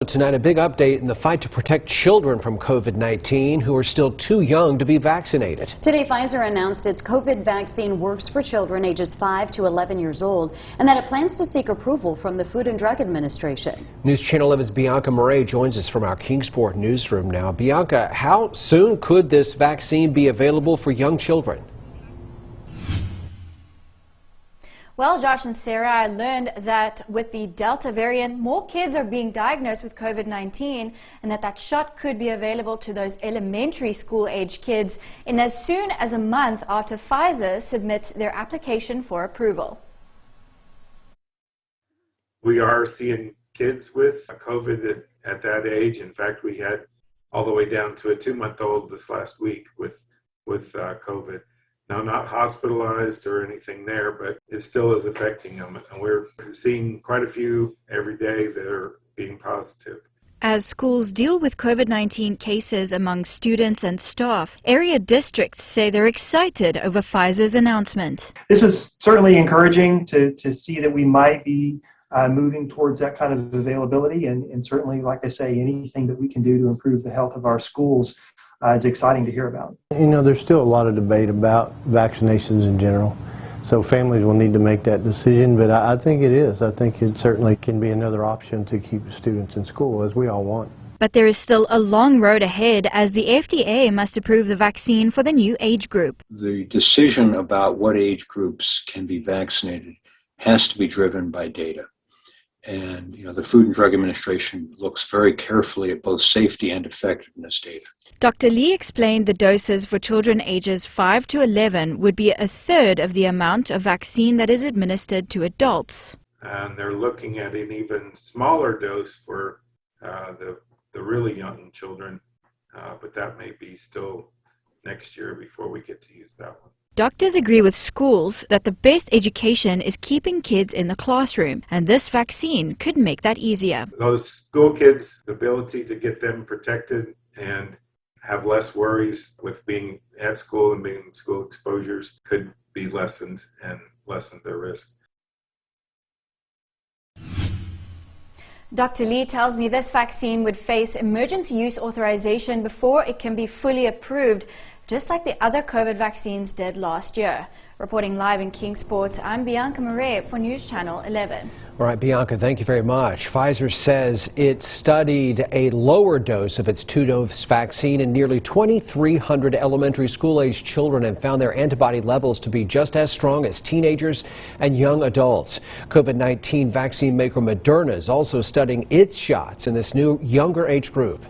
Tonight, a big update in the fight to protect children from COVID-19 who are still too young to be vaccinated. Today, Pfizer announced its COVID vaccine works for children ages 5 to 11 years old and that it plans to seek approval from the Food and Drug Administration. News Channel 11's Bianca Murray joins us from our Kingsport newsroom now. Bianca, how soon could this vaccine be available for young children? Well, Josh and Sarah, I learned that with the Delta variant, more kids are being diagnosed with COVID-19 and that shot could be available to those elementary school age kids in as soon as a month after Pfizer submits their application for approval. We are seeing kids with COVID at that age. In fact, we had all the way down to a 2-month-old this last week with COVID. Now, not hospitalized or anything there, but it still is affecting them. And we're seeing quite a few every day that are being positive. As schools deal with COVID-19 cases among students and staff, area districts say they're excited over Pfizer's announcement. This is certainly encouraging to see that we might be moving towards that kind of availability. And certainly, like I say, anything that we can do to improve the health of our schools is exciting to hear about. You know, there's still a lot of debate about vaccinations in general, so families will need to make that decision, but I think it is. I think it certainly can be another option to keep students in school, as we all want. But there is still a long road ahead as the FDA must approve the vaccine for the new age group. The decision about what age groups can be vaccinated has to be driven by data. And, you know, the Food and Drug Administration looks very carefully at both safety and effectiveness data. Dr. Lee explained the doses for children ages 5 to 11 would be a third of the amount of vaccine that is administered to adults. And they're looking at an even smaller dose for the really young children, but that may be still next year before we get to use that one. Doctors agree with schools that the best education is keeping kids in the classroom, and this vaccine could make that easier. Those school kids, the ability to get them protected and have less worries with being at school and being school exposures could be lessened and lessen their risk. Dr. Lee tells me this vaccine would face emergency use authorization before it can be fully approved, just like the other COVID vaccines did last year. Reporting live in Kingsport, I'm Bianca Murray for News Channel 11. All right, Bianca, thank you very much. Pfizer says it studied a lower dose of its 2-dose vaccine in nearly 2,300 elementary school-aged children and found their antibody levels to be just as strong as teenagers and young adults. COVID-19 vaccine maker Moderna is also studying its shots in this new younger age group.